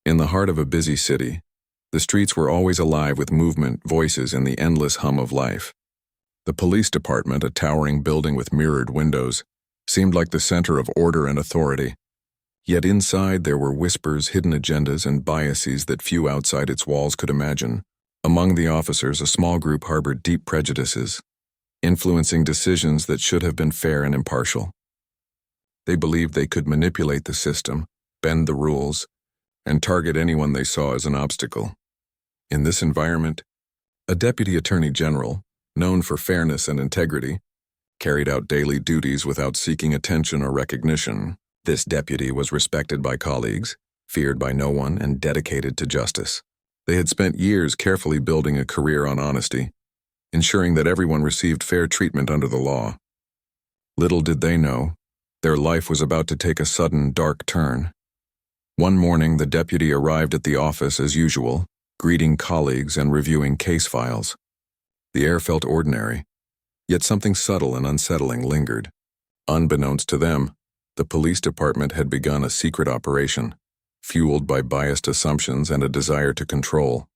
In the heart of a busy city, the streets were always alive with movement, voices, and the endless hum of life. The police department, a towering building with mirrored windows, seemed like the center of order and authority. Yet inside there were whispers, hidden agendas, and biases that few outside its walls could imagine. Among the officers, a small group harbored deep prejudices, influencing decisions that should have been fair and impartial. They believed they could manipulate the system, bend the rules, and target anyone they saw as an obstacle. In this environment, a deputy attorney general, known for fairness and integrity, carried out daily duties without seeking attention or recognition. This deputy was respected by colleagues, feared by no one, and dedicated to justice. They had spent years carefully building a career on honesty, ensuring that everyone received fair treatment under the law. Little did they know, their life was about to take a sudden, dark turn. One morning, the deputy arrived at the office as usual, greeting colleagues and reviewing case files. The air felt ordinary, yet something subtle and unsettling lingered. Unbeknownst to them, the police department had begun a secret operation, fueled by biased assumptions and a desire to control.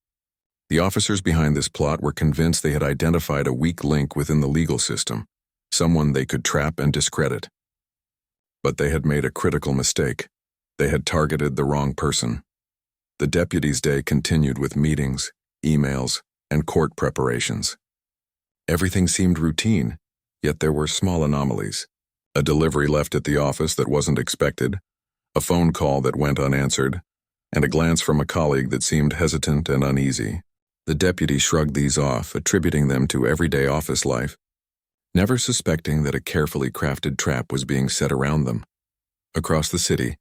The officers behind this plot were convinced they had identified a weak link within the legal system, someone they could trap and discredit. But they had made a critical mistake. They had targeted the wrong person. The deputy's day continued with meetings, emails, and court preparations. Everything seemed routine, yet there were small anomalies. A delivery left at the office that wasn't expected, a phone call that went unanswered, and a glance from a colleague that seemed hesitant and uneasy. The deputy shrugged these off, attributing them to everyday office life, never suspecting that a carefully crafted trap was being set around them. Across the city,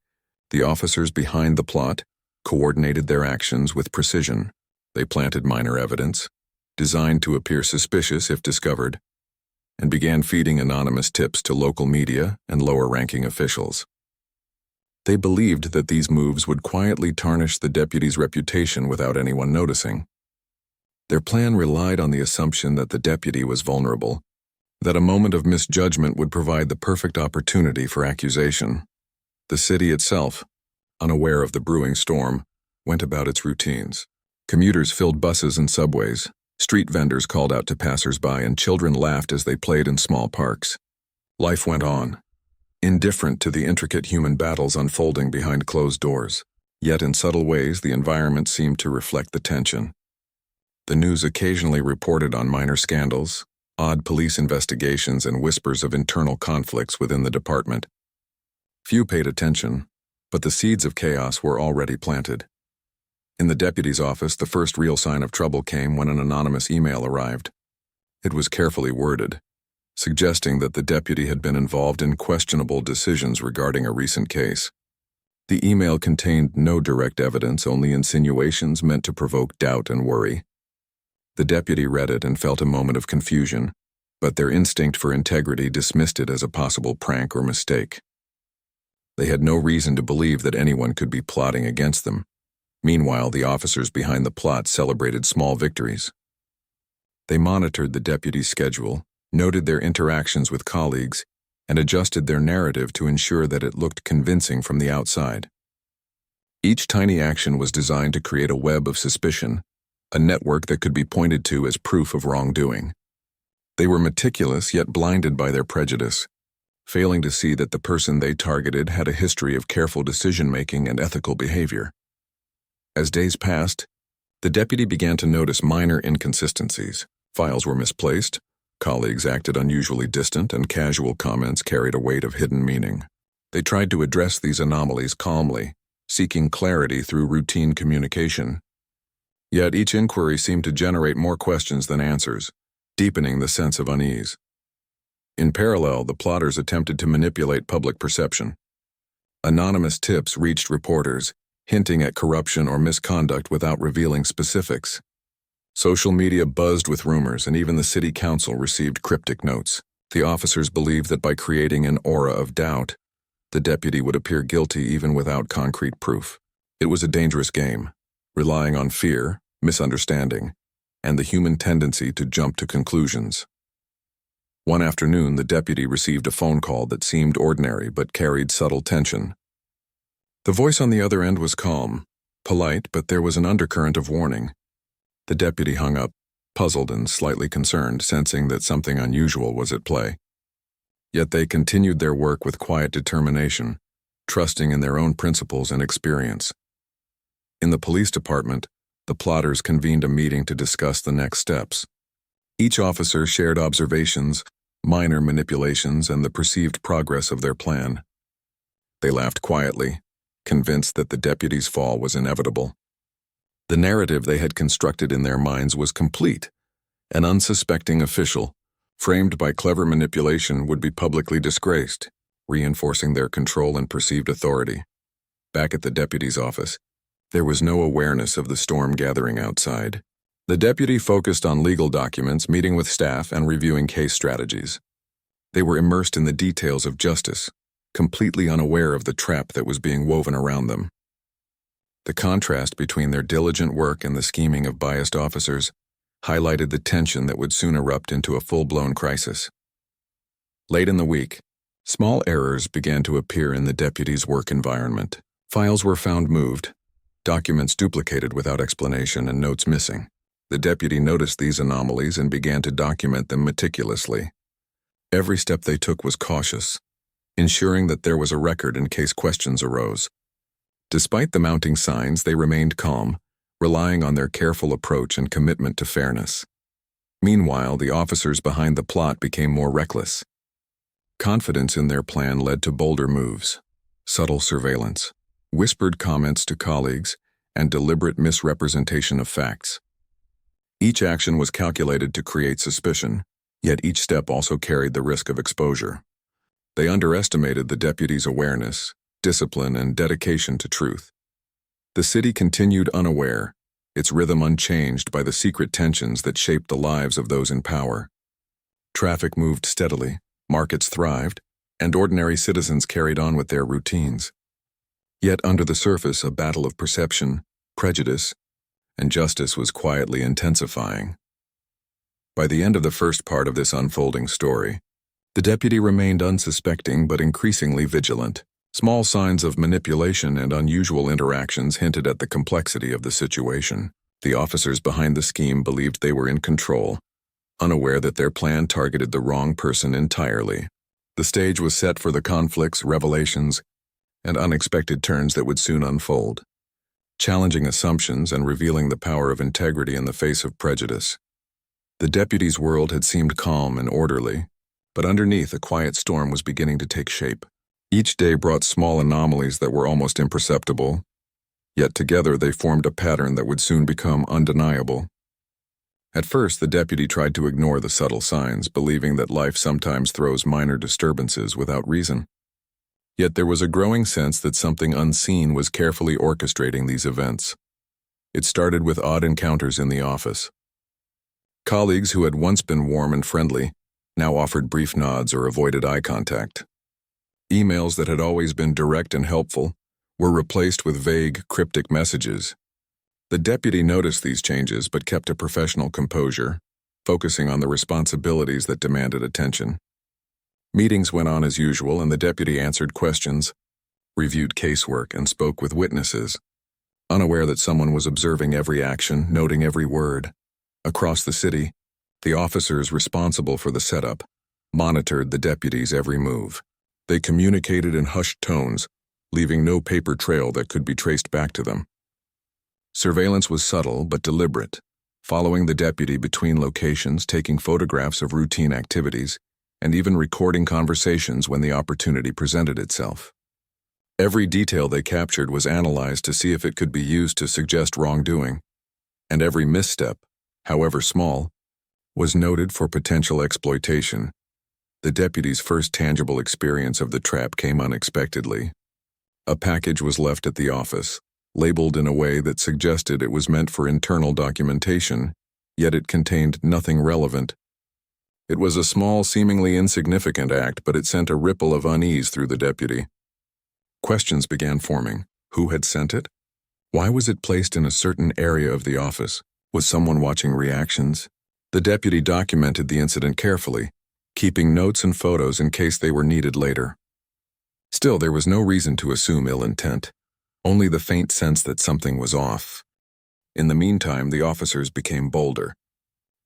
the officers behind the plot coordinated their actions with precision. They planted minor evidence, designed to appear suspicious if discovered, and began feeding anonymous tips to local media and lower-ranking officials. They believed that these moves would quietly tarnish the deputy's reputation without anyone noticing. Their plan relied on the assumption that the deputy was vulnerable, that a moment of misjudgment would provide the perfect opportunity for accusation. The city itself, unaware of the brewing storm, went about its routines. Commuters filled buses and subways, street vendors called out to passers-by, and children laughed as they played in small parks. Life went on, indifferent to the intricate human battles unfolding behind closed doors. Yet in subtle ways, the environment seemed to reflect the tension. The news occasionally reported on minor scandals, odd police investigations, and whispers of internal conflicts within the department. Few paid attention, but the seeds of chaos were already planted. In the deputy's office, the first real sign of trouble came when an anonymous email arrived. It was carefully worded, suggesting that the deputy had been involved in questionable decisions regarding a recent case. The email contained no direct evidence, only insinuations meant to provoke doubt and worry. The deputy read it and felt a moment of confusion, but their instinct for integrity dismissed it as a possible prank or mistake. They had no reason to believe that anyone could be plotting against them. Meanwhile, the officers behind the plot celebrated small victories. They monitored the deputy's schedule, noted their interactions with colleagues, and adjusted their narrative to ensure that it looked convincing from the outside. Each tiny action was designed to create a web of suspicion, a network that could be pointed to as proof of wrongdoing. They were meticulous yet blinded by their prejudice, failing to see that the person they targeted had a history of careful decision-making and ethical behavior. As days passed, the deputy began to notice minor inconsistencies. Files were misplaced, colleagues acted unusually distant, and casual comments carried a weight of hidden meaning. They tried to address these anomalies calmly, seeking clarity through routine communication. Yet each inquiry seemed to generate more questions than answers, deepening the sense of unease. In parallel, the plotters attempted to manipulate public perception. Anonymous tips reached reporters, hinting at corruption or misconduct without revealing specifics. Social media buzzed with rumors, and even the city council received cryptic notes. The officers believed that by creating an aura of doubt, the deputy would appear guilty even without concrete proof. It was a dangerous game, relying on fear, misunderstanding, and the human tendency to jump to conclusions. One afternoon, the deputy received a phone call that seemed ordinary but carried subtle tension. The voice on the other end was calm, Polite, but there was an undercurrent of warning. The deputy hung up, puzzled and slightly concerned, sensing that something unusual was at play. Yet they continued their work with quiet determination, trusting in their own principles and experience. In the police department, the plotters convened a meeting to discuss the next steps. Each officer shared observations, minor manipulations, and the perceived progress of their plan. They laughed quietly, convinced that the deputy's fall was inevitable. The narrative they had constructed in their minds was complete. An unsuspecting official, framed by clever manipulation, would be publicly disgraced, reinforcing their control and perceived authority. Back at the deputy's office, there was no awareness of the storm gathering outside. The deputy focused on legal documents, meeting with staff, and reviewing case strategies. They were immersed in the details of justice, completely unaware of the trap that was being woven around them. The contrast between their diligent work and the scheming of biased officers highlighted the tension that would soon erupt into a full-blown crisis. Late in the week, small errors began to appear in the deputy's work environment. Files were found moved, documents duplicated without explanation, and notes missing. The deputy noticed these anomalies and began to document them meticulously. Every step they took was cautious, ensuring that there was a record in case questions arose. Despite the mounting signs, they remained calm, relying on their careful approach and commitment to fairness. Meanwhile, the officers behind the plot became more reckless. Confidence in their plan led to bolder moves, subtle surveillance, whispered comments to colleagues, and deliberate misrepresentation of facts. Each action was calculated to create suspicion, yet each step also carried the risk of exposure. They underestimated the deputy's awareness, discipline, and dedication to truth. The city continued unaware, its rhythm unchanged by the secret tensions that shaped the lives of those in power. Traffic moved steadily, markets thrived, and ordinary citizens carried on with their routines. Yet under the surface, a battle of perception, prejudice, and justice was quietly intensifying. By the end of the first part of this unfolding story, the deputy remained unsuspecting but increasingly vigilant. Small signs of manipulation and unusual interactions hinted at the complexity of the situation. The officers behind the scheme believed they were in control, unaware that their plan targeted the wrong person entirely. The stage was set for the conflicts, revelations, and unexpected turns that would soon unfold, challenging assumptions and revealing the power of integrity in the face of prejudice. The deputy's world had seemed calm and orderly, but underneath, a quiet storm was beginning to take shape. Each day brought small anomalies that were almost imperceptible, yet together they formed a pattern that would soon become undeniable. At first, the deputy tried to ignore the subtle signs, believing that life sometimes throws minor disturbances without reason. Yet there was a growing sense that something unseen was carefully orchestrating these events. It started with odd encounters in the office. Colleagues who had once been warm and friendly now offered brief nods or avoided eye contact. Emails that had always been direct and helpful were replaced with vague, cryptic messages. The deputy noticed these changes but kept a professional composure, focusing on the responsibilities that demanded attention. Meetings went on as usual, and the deputy answered questions, reviewed casework, and spoke with witnesses, unaware that someone was observing every action, noting every word. Across the city, the officers responsible for the setup monitored the deputy's every move. They communicated in hushed tones, leaving no paper trail that could be traced back to them. Surveillance was subtle but deliberate, following the deputy between locations, taking photographs of routine activities, and even recording conversations when the opportunity presented itself. Every detail they captured was analyzed to see if it could be used to suggest wrongdoing, and every misstep, however small, was noted for potential exploitation. The deputy's first tangible experience of the trap came unexpectedly. A package was left at the office, labeled in a way that suggested it was meant for internal documentation, yet it contained nothing relevant. It was a small, seemingly insignificant act, but it sent a ripple of unease through the deputy. Questions began forming. Who had sent it? Why was it placed in a certain area of the office? Was someone watching reactions? The deputy documented the incident carefully, keeping notes and photos in case they were needed later. Still, there was no reason to assume ill intent. only the faint sense that something was off. In the meantime, the officers became bolder.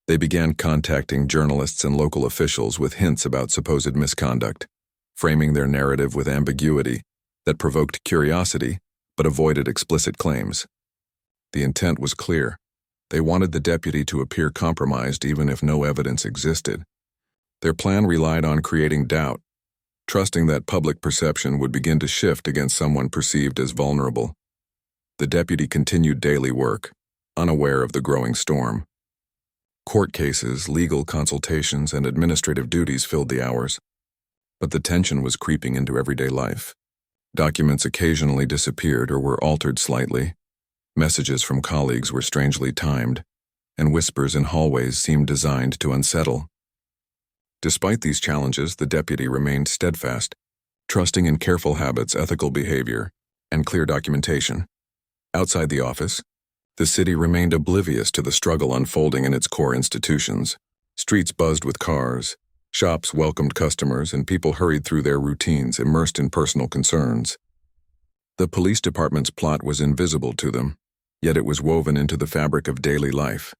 They began contacting journalists and local officials with hints about supposed misconduct, framing their narrative with ambiguity that provoked curiosity but avoided explicit claims. The intent was clear. They wanted the deputy to appear compromised even if no evidence existed. Their plan relied on creating doubt, trusting that public perception would begin to shift against someone perceived as vulnerable. The deputy continued daily work, unaware of the growing storm. Court cases, legal consultations, and administrative duties filled the hours, but the tension was creeping into everyday life. Documents occasionally disappeared or were altered slightly. Messages from colleagues were strangely timed, and whispers in hallways seemed designed to unsettle. Despite these challenges, the deputy remained steadfast, trusting in careful habits, ethical behavior, and clear documentation. Outside the office, the city remained oblivious to the struggle unfolding in its core institutions. Streets buzzed with cars, shops welcomed customers, and people hurried through their routines, immersed in personal concerns. The police department's plot was invisible to them, yet it was woven into the fabric of daily life,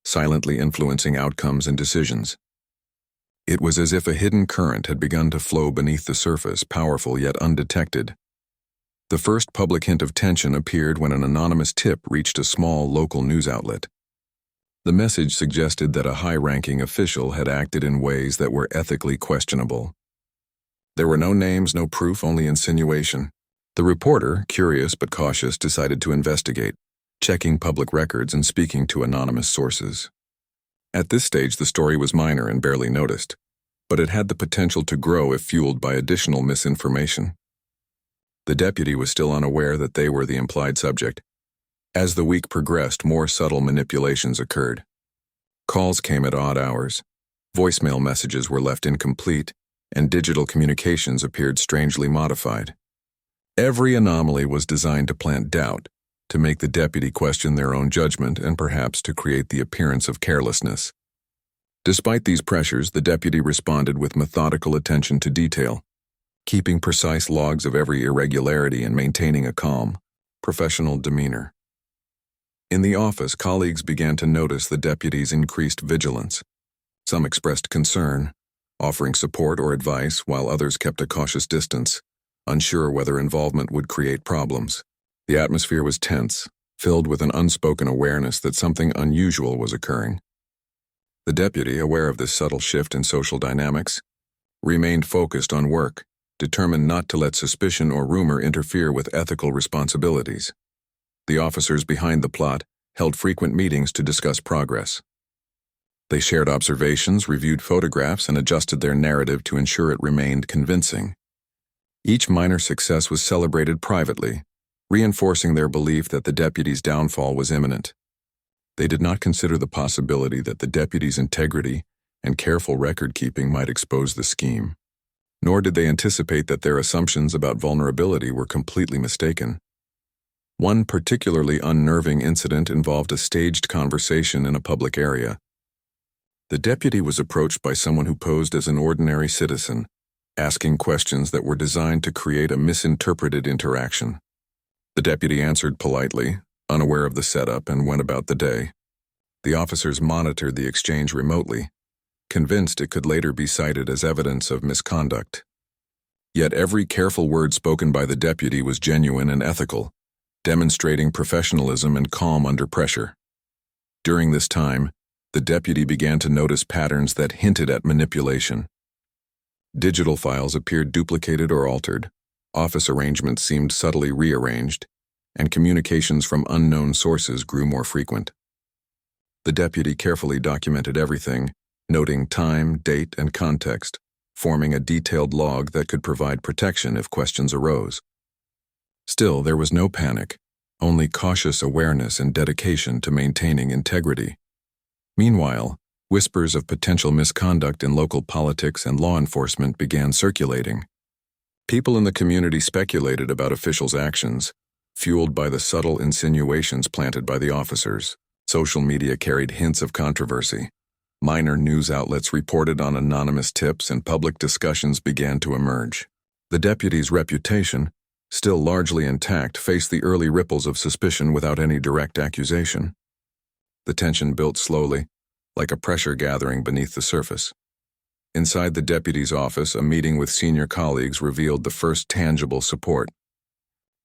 silently influencing outcomes and decisions. It was as if a hidden current had begun to flow beneath the surface, powerful yet undetected. The first public hint of tension appeared when an anonymous tip reached a small local news outlet. The message suggested that a high-ranking official had acted in ways that were ethically questionable. There were no names, no proof, only insinuation. The reporter, curious but cautious, decided to investigate, checking public records and speaking to anonymous sources. At this stage, the story was minor and barely noticed, but it had the potential to grow if fueled by additional misinformation. The deputy was still unaware that they were the implied subject. As the week progressed, more subtle manipulations occurred. Calls came at odd hours, voicemail messages were left incomplete, and digital communications appeared strangely modified. Every anomaly was designed to plant doubt, to make the deputy question their own judgment, and perhaps to create the appearance of carelessness. Despite these pressures, the deputy responded with methodical attention to detail, keeping precise logs of every irregularity and maintaining a calm, professional demeanor. In the office, colleagues began to notice the deputy's increased vigilance. Some expressed concern, offering support or advice, while others kept a cautious distance, unsure whether involvement would create problems. The atmosphere was tense, filled with an unspoken awareness that something unusual was occurring. The deputy, aware of this subtle shift in social dynamics, remained focused on work, determined not to let suspicion or rumor interfere with ethical responsibilities. The officers behind the plot held frequent meetings to discuss progress. They shared observations, reviewed photographs, and adjusted their narrative to ensure it remained convincing. Each minor success was celebrated privately, reinforcing their belief that the deputy's downfall was imminent. They did not consider the possibility that the deputy's integrity and careful record-keeping might expose the scheme. Nor did they anticipate that their assumptions about vulnerability were completely mistaken. One particularly unnerving incident involved a staged conversation in a public area. The deputy was approached by someone who posed as an ordinary citizen, asking questions that were designed to create a misinterpreted interaction. The deputy answered politely, unaware of the setup, and went about the day. The officers monitored the exchange remotely, convinced it could later be cited as evidence of misconduct. Yet every careful word spoken by the deputy was genuine and ethical, demonstrating professionalism and calm under pressure. During this time, the deputy began to notice patterns that hinted at manipulation. Digital files appeared duplicated or altered, office arrangements seemed subtly rearranged, and communications from unknown sources grew more frequent. The deputy carefully documented everything, noting time, date, and context, forming a detailed log that could provide protection if questions arose. Still, there was no panic, only cautious awareness and dedication to maintaining integrity. Meanwhile, whispers of potential misconduct in local politics and law enforcement began circulating. People in the community speculated about officials' actions, fueled by the subtle insinuations planted by the officers. Social media carried hints of controversy. Minor news outlets reported on anonymous tips, and public discussions began to emerge. The deputy's reputation, still largely intact, faced the early ripples of suspicion without any direct accusation. The tension built slowly, like a pressure gathering beneath the surface. Inside the deputy's office, a meeting with senior colleagues revealed the first tangible support.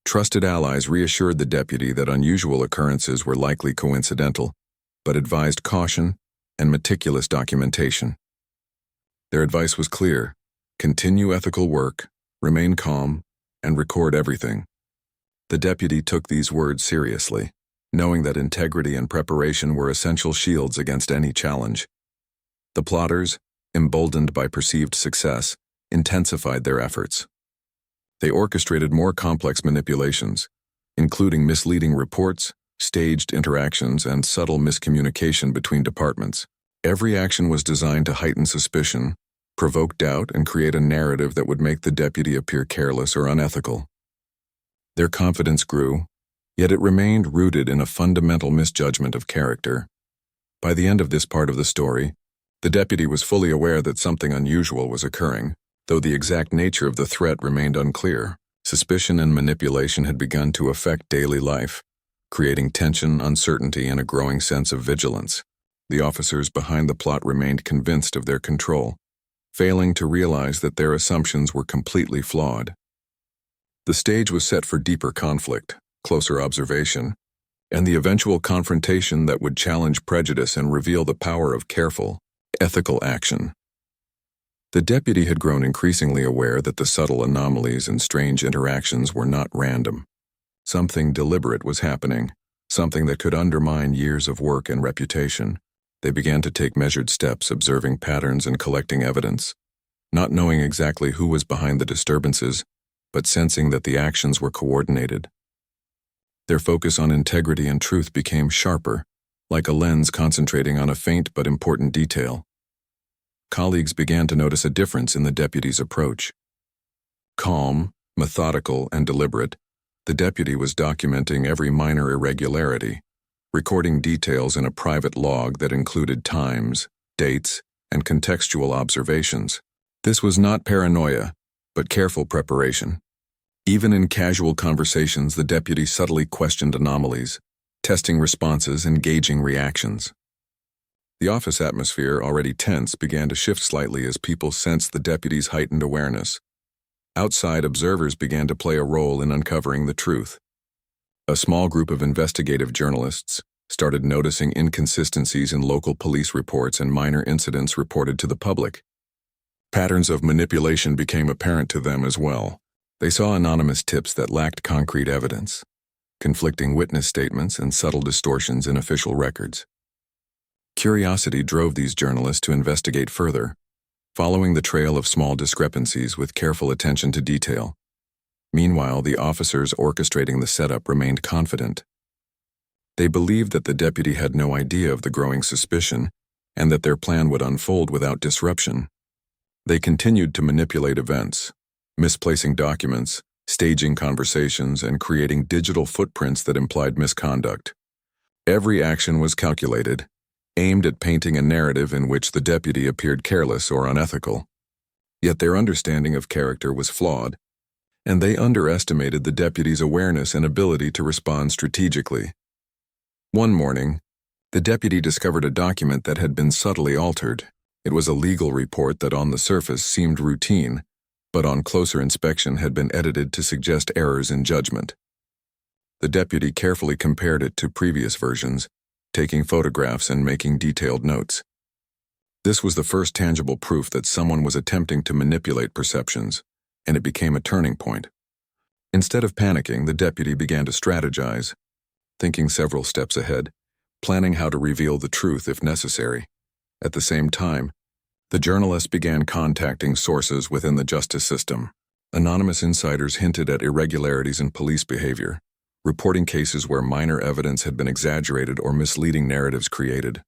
Trusted allies reassured the deputy that unusual occurrences were likely coincidental, but advised caution and meticulous documentation. Their advice was clear: continue ethical work, remain calm, and record everything. The deputy took these words seriously, knowing that integrity and preparation were essential shields against any challenge. The plotters, emboldened by perceived success, intensified their efforts. They orchestrated more complex manipulations, including misleading reports, staged interactions, and subtle miscommunication between departments. Every action was designed to heighten suspicion, provoke doubt, and create a narrative that would make the deputy appear careless or unethical. Their confidence grew, yet it remained rooted in a fundamental misjudgment of character. By the end of this part of the story, the deputy was fully aware that something unusual was occurring, though the exact nature of the threat remained unclear. Suspicion and manipulation had begun to affect daily life, creating tension, uncertainty, and a growing sense of vigilance. The officers behind the plot remained convinced of their control, failing to realize that their assumptions were completely flawed. The stage was set for deeper conflict, closer observation, and the eventual confrontation that would challenge prejudice and reveal the power of careful, ethical action. The deputy had grown increasingly aware that the subtle anomalies and strange interactions were not random. Something deliberate was happening, something that could undermine years of work and reputation. They began to take measured steps, observing patterns and collecting evidence, not knowing exactly who was behind the disturbances, but sensing that the actions were coordinated. Their focus on integrity and truth became sharper, like a lens concentrating on a faint but important detail. Colleagues began to notice a difference in the deputy's approach. Calm, methodical, and deliberate, the deputy was documenting every minor irregularity, recording details in a private log that included times, dates, and contextual observations. This was not paranoia, but careful preparation. Even in casual conversations, the deputy subtly questioned anomalies, testing responses and gauging reactions. The office atmosphere, already tense, began to shift slightly as people sensed the deputy's heightened awareness. Outside observers began to play a role in uncovering the truth. A small group of investigative journalists started noticing inconsistencies in local police reports and minor incidents reported to the public. Patterns of manipulation became apparent to them as well. They saw anonymous tips that lacked concrete evidence, conflicting witness statements, and subtle distortions in official records. Curiosity drove these journalists to investigate further, following the trail of small discrepancies with careful attention to detail. Meanwhile, the officers orchestrating the setup remained confident. They believed that the deputy had no idea of the growing suspicion and that their plan would unfold without disruption. They continued to manipulate events, misplacing documents, staging conversations, and creating digital footprints that implied misconduct. Every action was calculated, aimed at painting a narrative in which the deputy appeared careless or unethical. Yet their understanding of character was flawed, and they underestimated the deputy's awareness and ability to respond strategically. One morning, the deputy discovered a document that had been subtly altered. It was a legal report that on the surface seemed routine, but on closer inspection had been edited to suggest errors in judgment. The deputy carefully compared it to previous versions, taking photographs and making detailed notes. This was the first tangible proof that someone was attempting to manipulate perceptions, and it became a turning point. Instead of panicking, the deputy began to strategize, thinking several steps ahead, planning how to reveal the truth if necessary. At the same time, the journalist began contacting sources within the justice system. Anonymous insiders hinted at irregularities in police behavior, reporting cases where minor evidence had been exaggerated or misleading narratives created.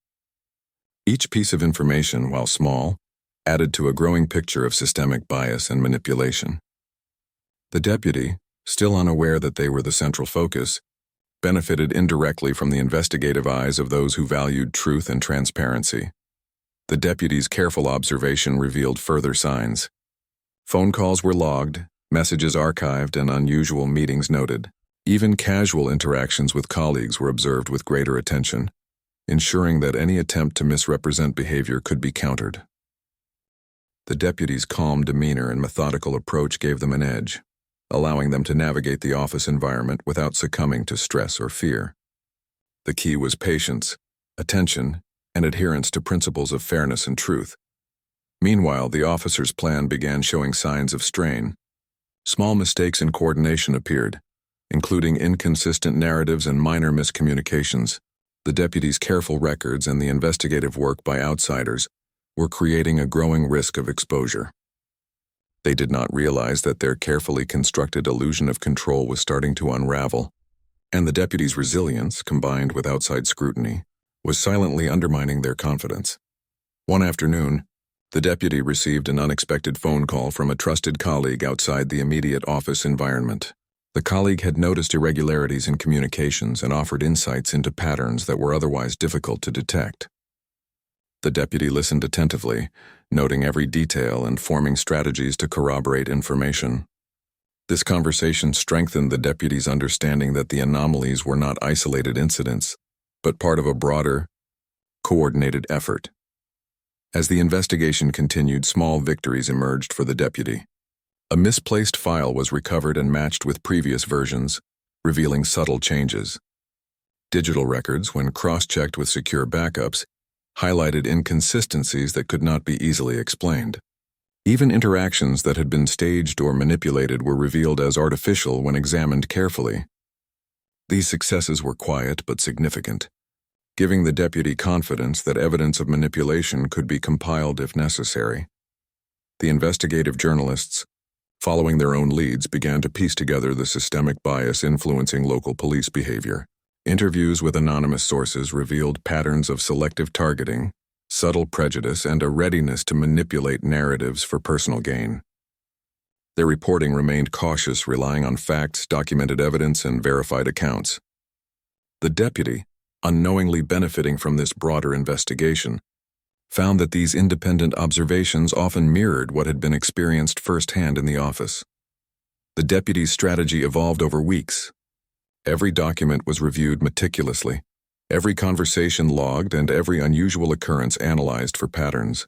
Each piece of information, while small, added to a growing picture of systemic bias and manipulation. The deputy, still unaware that they were the central focus, benefited indirectly from the investigative eyes of those who valued truth and transparency. The deputy's careful observation revealed further signs. Phone calls were logged, messages archived and unusual meetings noted. Even casual interactions with colleagues were observed with greater attention, ensuring that any attempt to misrepresent behavior could be countered. The deputies' calm demeanor and methodical approach gave them an edge, allowing them to navigate the office environment without succumbing to stress or fear. The key was patience, attention, and adherence to principles of fairness and truth. Meanwhile, the officers' plan began showing signs of strain. Small mistakes in coordination appeared, including inconsistent narratives and minor miscommunications. The deputies' careful records and the investigative work by outsiders were creating a growing risk of exposure. They did not realize that their carefully constructed illusion of control was starting to unravel, and the deputies' resilience, combined with outside scrutiny, was silently undermining their confidence. One afternoon, the deputy received an unexpected phone call from a trusted colleague outside the immediate office environment. The colleague had noticed irregularities in communications and offered insights into patterns that were otherwise difficult to detect. The deputy listened attentively, noting every detail and forming strategies to corroborate information. This conversation strengthened the deputy's understanding that the anomalies were not isolated incidents, but part of a broader, coordinated effort. As the investigation continued, small victories emerged for the deputy. A misplaced file was recovered and matched with previous versions, revealing subtle changes. Digital records, when cross-checked with secure backups, highlighted inconsistencies that could not be easily explained. Even interactions that had been staged or manipulated were revealed as artificial when examined carefully. These successes were quiet but significant, giving the deputy confidence that evidence of manipulation could be compiled if necessary. The investigative journalists, following their own leads, began to piece together the systemic bias influencing local police behavior. Interviews with anonymous sources revealed patterns of selective targeting, subtle prejudice, and a readiness to manipulate narratives for personal gain. Their reporting remained cautious, relying on facts, documented evidence, and verified accounts. The deputy, unknowingly benefiting from this broader investigation, found that these independent observations often mirrored what had been experienced firsthand in the office. The deputy's strategy evolved over weeks. Every document was reviewed meticulously, every conversation logged, and every unusual occurrence analyzed for patterns.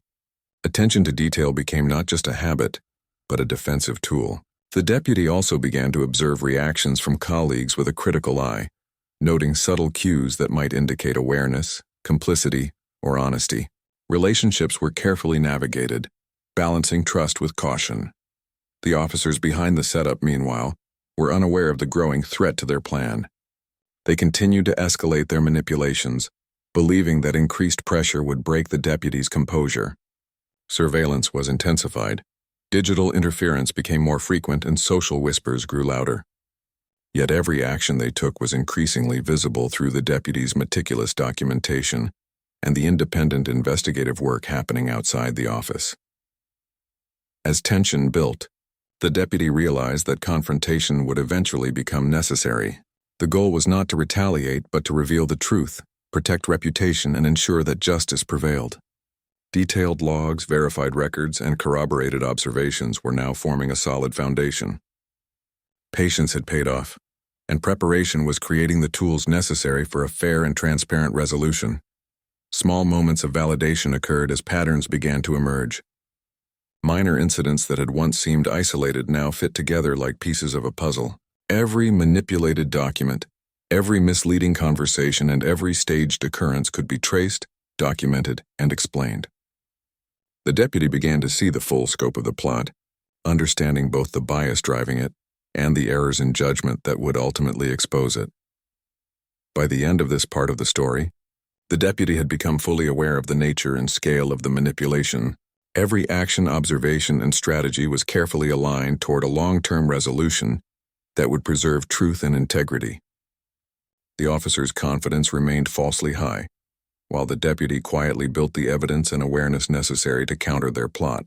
Attention to detail became not just a habit, but a defensive tool. The deputy also began to observe reactions from colleagues with a critical eye, noting subtle cues that might indicate awareness, complicity, or honesty. Relationships were carefully navigated, balancing trust with caution. The officers behind the setup, meanwhile, were unaware of the growing threat to their plan. They continued to escalate their manipulations, believing that increased pressure would break the deputy's composure. Surveillance was intensified. Digital interference became more frequent and social whispers grew louder. Yet every action they took was increasingly visible through the deputy's meticulous documentation and the independent investigative work happening outside the office. As tension built, the deputy realized that confrontation would eventually become necessary. The goal was not to retaliate, but to reveal the truth, protect reputation, and ensure that justice prevailed. Detailed logs, verified records, and corroborated observations were now forming a solid foundation. Patience had paid off, and preparation was creating the tools necessary for a fair and transparent resolution. Small moments of validation occurred as patterns began to emerge. Minor incidents that had once seemed isolated now fit together like pieces of a puzzle. Every manipulated document, every misleading conversation, and every staged occurrence could be traced, documented, and explained. The deputy began to see the full scope of the plot, understanding both the bias driving it and the errors in judgment that would ultimately expose it. By the end of this part of the story, the deputy had become fully aware of the nature and scale of the manipulation. Every action, observation, and strategy was carefully aligned toward a long-term resolution that would preserve truth and integrity. The officer's confidence remained falsely high, while the deputy quietly built the evidence and awareness necessary to counter their plot.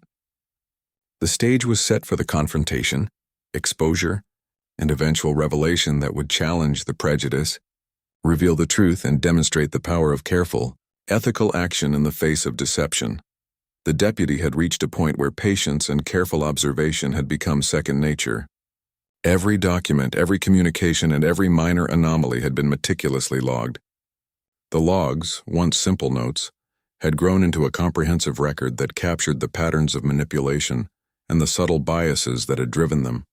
The stage was set for the confrontation, exposure, and eventual revelation that would challenge the prejudice, reveal the truth, and demonstrate the power of careful, ethical action in the face of deception. The deputy had reached a point where patience and careful observation had become second nature. Every document, every communication, and every minor anomaly had been meticulously logged. The logs, once simple notes, had grown into a comprehensive record that captured the patterns of manipulation and the subtle biases that had driven them.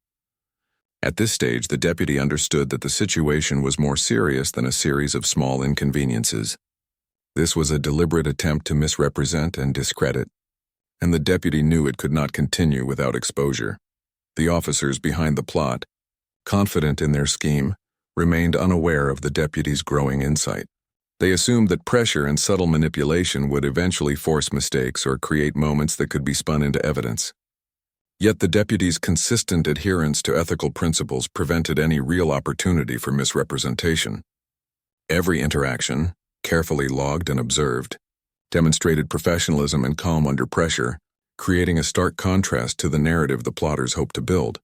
At this stage, the deputy understood that the situation was more serious than a series of small inconveniences. This was a deliberate attempt to misrepresent and discredit, and the deputy knew it could not continue without exposure. The officers behind the plot, confident in their scheme, remained unaware of the deputy's growing insight. They assumed that pressure and subtle manipulation would eventually force mistakes or create moments that could be spun into evidence. Yet the deputy's consistent adherence to ethical principles prevented any real opportunity for misrepresentation. Every interaction, carefully logged and observed, demonstrated professionalism and calm under pressure, creating a stark contrast to the narrative the plotters hoped to build.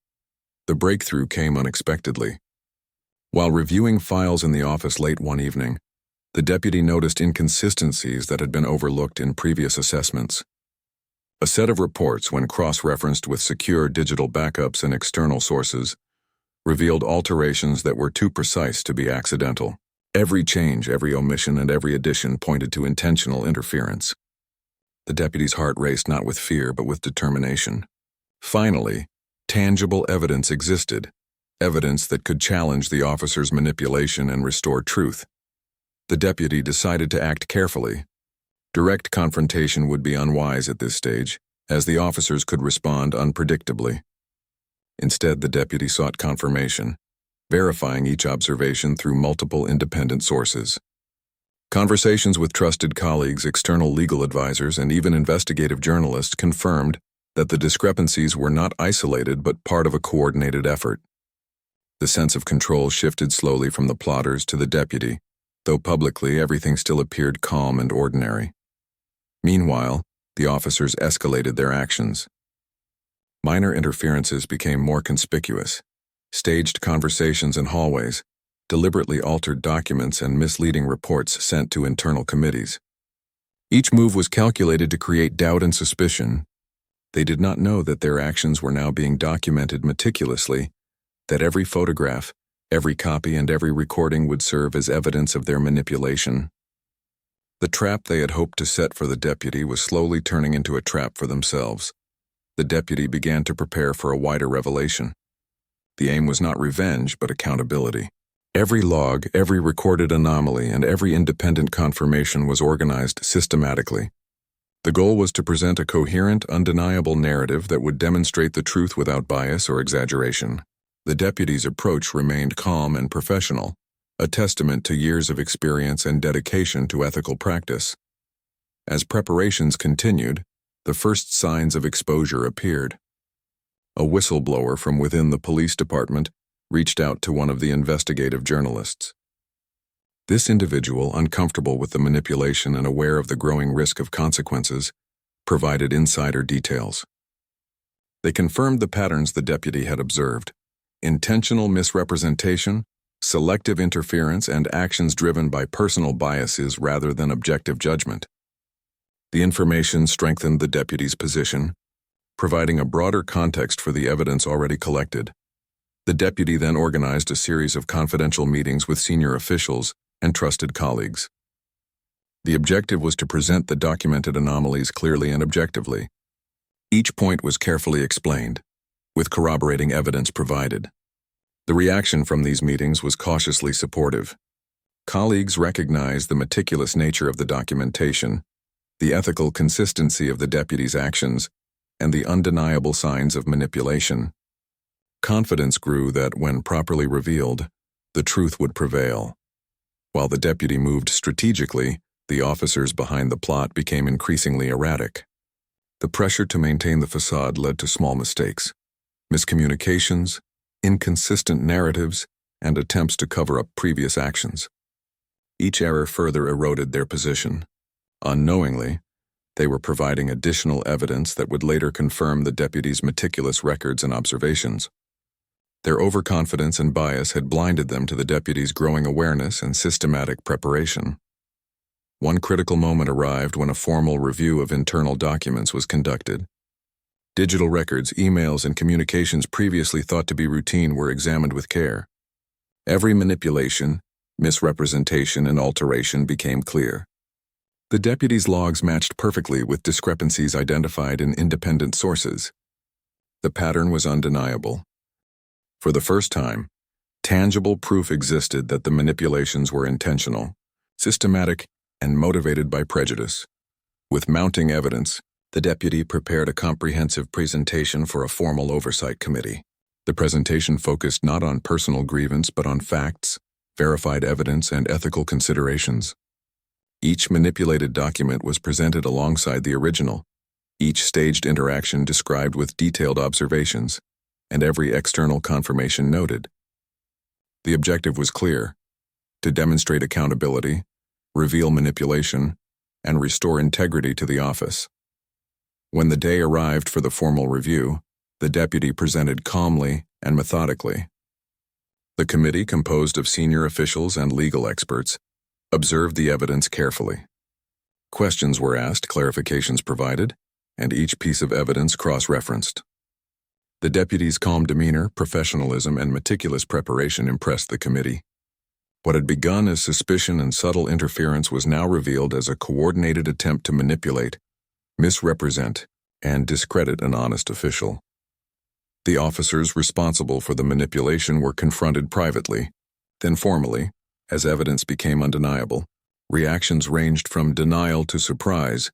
The breakthrough came unexpectedly. While reviewing files in the office late one evening, the deputy noticed inconsistencies that had been overlooked in previous assessments. A set of reports, when cross-referenced with secure digital backups and external sources, revealed alterations that were too precise to be accidental. Every change, every omission, and every addition pointed to intentional interference. The deputy's heart raced not with fear but with determination. Finally, tangible evidence existed, evidence that could challenge the officer's manipulation and restore truth. The deputy decided to act carefully. Direct confrontation would be unwise at this stage, as the officers could respond unpredictably. Instead, the deputy sought confirmation, verifying each observation through multiple independent sources. Conversations with trusted colleagues, external legal advisors, and even investigative journalists confirmed that the discrepancies were not isolated but part of a coordinated effort. The sense of control shifted slowly from the plotters to the deputy, though publicly everything still appeared calm and ordinary. Meanwhile, the officers escalated their actions. Minor interferences became more conspicuous. Staged conversations in hallways, deliberately altered documents, and misleading reports sent to internal committees. Each move was calculated to create doubt and suspicion. They did not know that their actions were now being documented meticulously, that every photograph, every copy, and every recording would serve as evidence of their manipulation. The trap they had hoped to set for the deputy was slowly turning into a trap for themselves. The deputy began to prepare for a wider revelation. The aim was not revenge, but accountability. Every log, every recorded anomaly, and every independent confirmation was organized systematically. The goal was to present a coherent, undeniable narrative that would demonstrate the truth without bias or exaggeration. The deputy's approach remained calm and professional, a testament to years of experience and dedication to ethical practice. As preparations continued, the first signs of exposure appeared. A whistleblower from within the police department reached out to one of the investigative journalists. This individual, uncomfortable with the manipulation and aware of the growing risk of consequences, provided insider details. They confirmed the patterns the deputy had observed: intentional misrepresentation, selective interference, and actions driven by personal biases rather than objective judgment. The information strengthened the deputy's position, providing a broader context for the evidence already collected. The deputy then organized a series of confidential meetings with senior officials and trusted colleagues. The objective was to present the documented anomalies clearly and objectively. Each point was carefully explained, with corroborating evidence provided. The reaction from these meetings was cautiously supportive. Colleagues recognized the meticulous nature of the documentation, the ethical consistency of the deputy's actions, and the undeniable signs of manipulation. Confidence grew that, when properly revealed, the truth would prevail. While the deputy moved strategically, the officers behind the plot became increasingly erratic. The pressure to maintain the facade led to small mistakes, miscommunications, inconsistent narratives, and attempts to cover up previous actions. Each error further eroded their position. Unknowingly, they were providing additional evidence that would later confirm the deputy's meticulous records and observations. Their overconfidence and bias had blinded them to the deputy's growing awareness and systematic preparation. One critical moment arrived when a formal review of internal documents was conducted. Digital records, emails, and communications previously thought to be routine were examined with care. Every manipulation, misrepresentation, and alteration became clear. The deputy's logs matched perfectly with discrepancies identified in independent sources. The pattern was undeniable. For the first time, tangible proof existed that the manipulations were intentional, systematic, and motivated by prejudice. With mounting evidence, the deputy prepared a comprehensive presentation for a formal oversight committee. The presentation focused not on personal grievance but on facts, verified evidence, and ethical considerations. Each manipulated document was presented alongside the original, each staged interaction described with detailed observations, and every external confirmation noted. The objective was clear: to demonstrate accountability, reveal manipulation, and restore integrity to the office. When the day arrived for the formal review, the deputy presented calmly and methodically. The committee, composed of senior officials and legal experts, observed the evidence carefully. Questions were asked, clarifications provided, and each piece of evidence cross-referenced. The deputy's calm demeanor, professionalism, and meticulous preparation impressed the committee. What had begun as suspicion and subtle interference was now revealed as a coordinated attempt to manipulate, misrepresent, and discredit an honest official. The officers responsible for the manipulation were confronted privately, then formally, as evidence became undeniable. Reactions ranged from denial to surprise,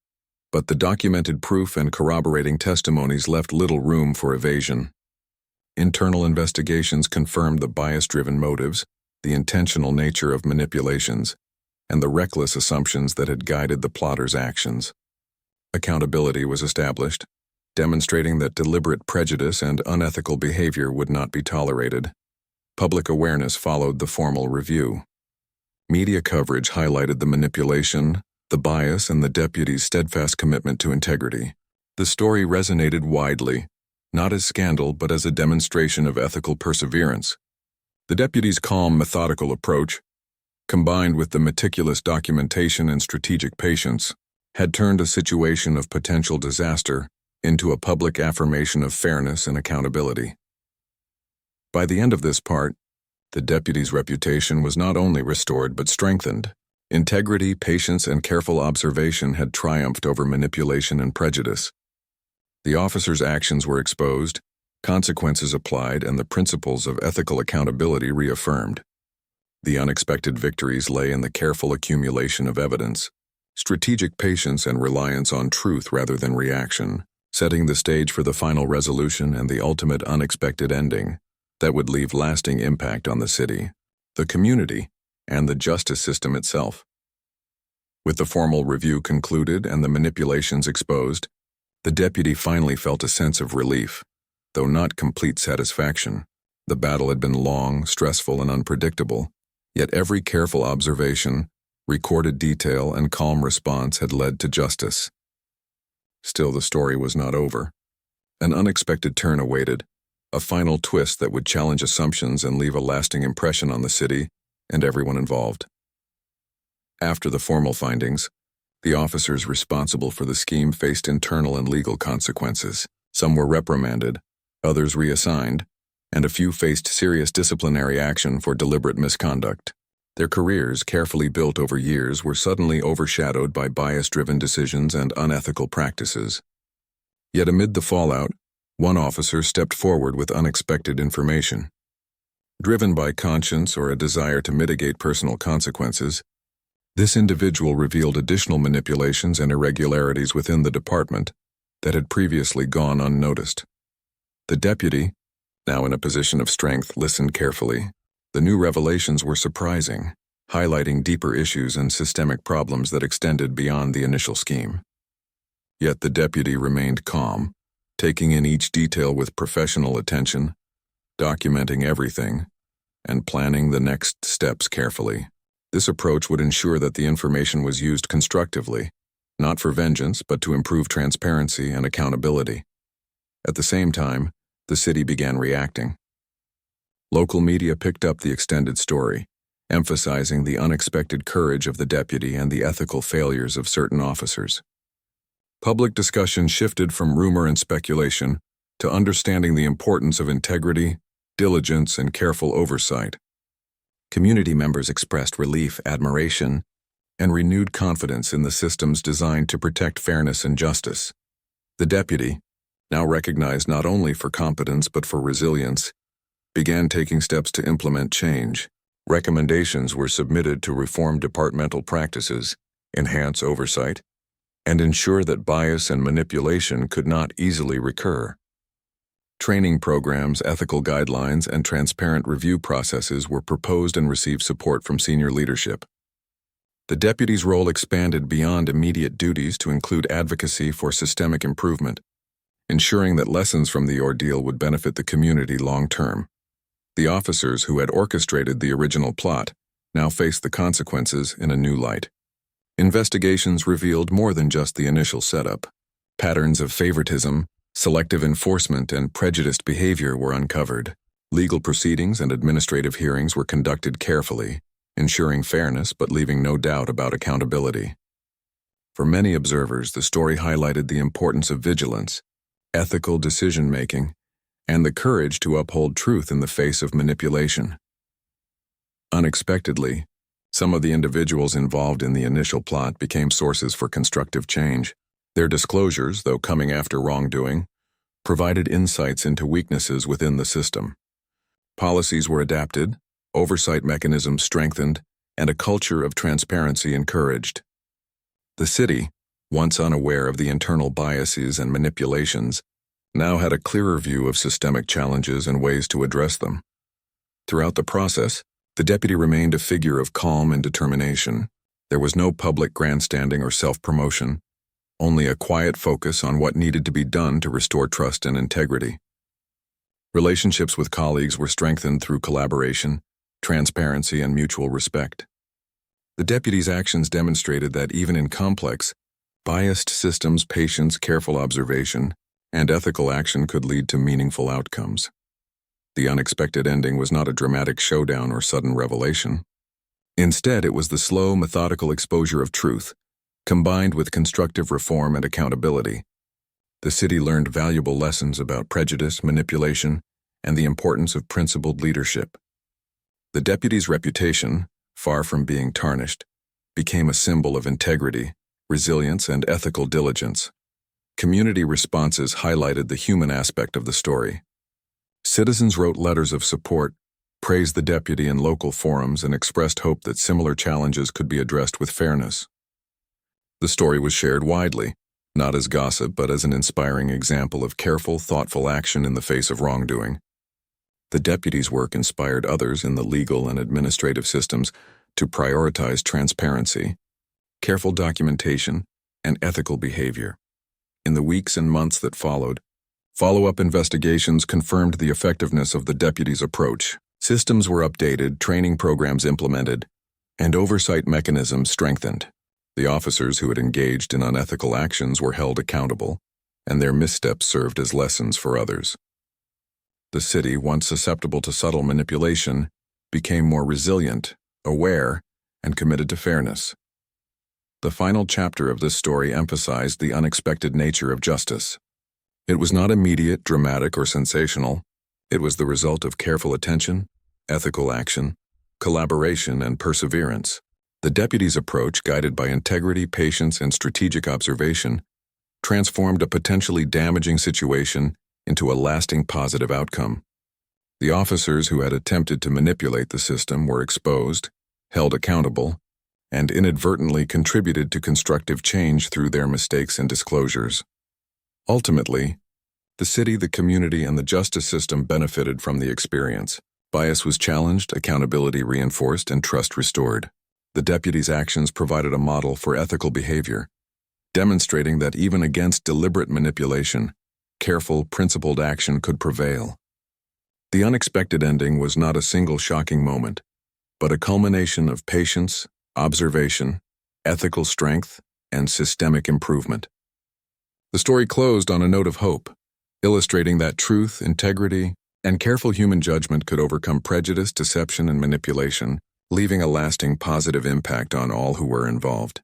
but the documented proof and corroborating testimonies left little room for evasion. Internal investigations confirmed the bias-driven motives, the intentional nature of manipulations, and the reckless assumptions that had guided the plotters' actions. Accountability was established, demonstrating that deliberate prejudice and unethical behavior would not be tolerated. Public awareness followed the formal review. Media coverage highlighted the manipulation, the bias, and the deputy's steadfast commitment to integrity. The story resonated widely, not as scandal but as a demonstration of ethical perseverance. The deputy's calm, methodical approach, combined with the meticulous documentation and strategic patience, had turned a situation of potential disaster into a public affirmation of fairness and accountability. By the end of this part, the deputy's reputation was not only restored but strengthened. Integrity, patience, and careful observation had triumphed over manipulation and prejudice. The officer's actions were exposed, consequences applied, and the principles of ethical accountability reaffirmed. The unexpected victories lay in the careful accumulation of evidence, strategic patience, and reliance on truth rather than reaction, setting the stage for the final resolution and the ultimate unexpected ending that would leave lasting impact on the city, the community, and the justice system itself. With the formal review concluded and the manipulations exposed, the deputy finally felt a sense of relief, though not complete satisfaction. The battle had been long, stressful, and unpredictable, yet every careful observation, recorded detail, and calm response had led to justice. Still, the story was not over. An unexpected turn awaited, a final twist that would challenge assumptions and leave a lasting impression on the city and everyone involved. After the formal findings, the officers responsible for the scheme faced internal and legal consequences. Some were reprimanded, others reassigned, and a few faced serious disciplinary action for deliberate misconduct. Their careers, carefully built over years, were suddenly overshadowed by bias-driven decisions and unethical practices. Yet amid the fallout, one officer stepped forward with unexpected information. Driven by conscience or a desire to mitigate personal consequences, this individual revealed additional manipulations and irregularities within the department that had previously gone unnoticed. The deputy, now in a position of strength, listened carefully. The new revelations were surprising, highlighting deeper issues and systemic problems that extended beyond the initial scheme. Yet the deputy remained calm, taking in each detail with professional attention, documenting everything, and planning the next steps carefully. This approach would ensure that the information was used constructively, not for vengeance but to improve transparency and accountability. At the same time, the city began reacting. Local media picked up the extended story, emphasizing the unexpected courage of the deputy and the ethical failures of certain officers. Public discussion shifted from rumor and speculation to understanding the importance of integrity, diligence, and careful oversight. Community members expressed relief, admiration, and renewed confidence in the systems designed to protect fairness and justice. The deputy, now recognized not only for competence but for resilience, began taking steps to implement change. Recommendations were submitted to reform departmental practices, enhance oversight, and ensure that bias and manipulation could not easily recur. Training programs, ethical guidelines, and transparent review processes were proposed and received support from senior leadership. The deputy's role expanded beyond immediate duties to include advocacy for systemic improvement, ensuring that lessons from the ordeal would benefit the community long-term. The officers who had orchestrated the original plot now faced the consequences in a new light. Investigations revealed more than just the initial setup. Patterns of favoritism, selective enforcement, and prejudiced behavior were uncovered. Legal proceedings and administrative hearings were conducted carefully, ensuring fairness but leaving no doubt about accountability. For many observers, the story highlighted the importance of vigilance, ethical decision-making, and the courage to uphold truth in the face of manipulation. Unexpectedly, some of the individuals involved in the initial plot became sources for constructive change. Their disclosures, though coming after wrongdoing, provided insights into weaknesses within the system. Policies were adapted, oversight mechanisms strengthened, and a culture of transparency encouraged. The city, once unaware of the internal biases and manipulations, now had a clearer view of systemic challenges and ways to address them. Throughout the process, the deputy remained a figure of calm and determination. There was no public grandstanding or self-promotion, only a quiet focus on what needed to be done to restore trust and integrity. Relationships with colleagues were strengthened through collaboration, transparency, and mutual respect. The deputy's actions demonstrated that even in complex, biased systems, patience, careful observation, and ethical action could lead to meaningful outcomes. The unexpected ending was not a dramatic showdown or sudden revelation. Instead, it was the slow, methodical exposure of truth, combined with constructive reform and accountability. The city learned valuable lessons about prejudice, manipulation, and the importance of principled leadership. The deputy's reputation, far from being tarnished, became a symbol of integrity, resilience, and ethical diligence. Community responses highlighted the human aspect of the story. Citizens wrote letters of support, praised the deputy in local forums, and expressed hope that similar challenges could be addressed with fairness. The story was shared widely, not as gossip but as an inspiring example of careful, thoughtful action in the face of wrongdoing. The deputy's work inspired others in the legal and administrative systems to prioritize transparency, careful documentation, and ethical behavior. In the weeks and months that followed, follow-up investigations confirmed the effectiveness of the deputy's approach. Systems were updated, training programs implemented, and oversight mechanisms strengthened. The officers who had engaged in unethical actions were held accountable, and their missteps served as lessons for others. The city, once susceptible to subtle manipulation, became more resilient, aware, and committed to fairness. The final chapter of this story emphasized the unexpected nature of justice. It was not immediate, dramatic, or sensational. It was the result of careful attention, ethical action, collaboration, and perseverance. The deputy's approach, guided by integrity, patience, and strategic observation, transformed a potentially damaging situation into a lasting positive outcome. The officers who had attempted to manipulate the system were exposed, held accountable, and inadvertently contributed to constructive change through their mistakes and disclosures. Ultimately, the city, the community, and the justice system benefited from the experience. Bias was challenged, accountability reinforced, and trust restored. The deputy's actions provided a model for ethical behavior, demonstrating that even against deliberate manipulation, careful, principled action could prevail. The unexpected ending was not a single shocking moment, but a culmination of patience, observation, ethical strength, and systemic improvement. The story closed on a note of hope, illustrating that truth, integrity, and careful human judgment could overcome prejudice, deception, and manipulation, leaving a lasting positive impact on all who were involved.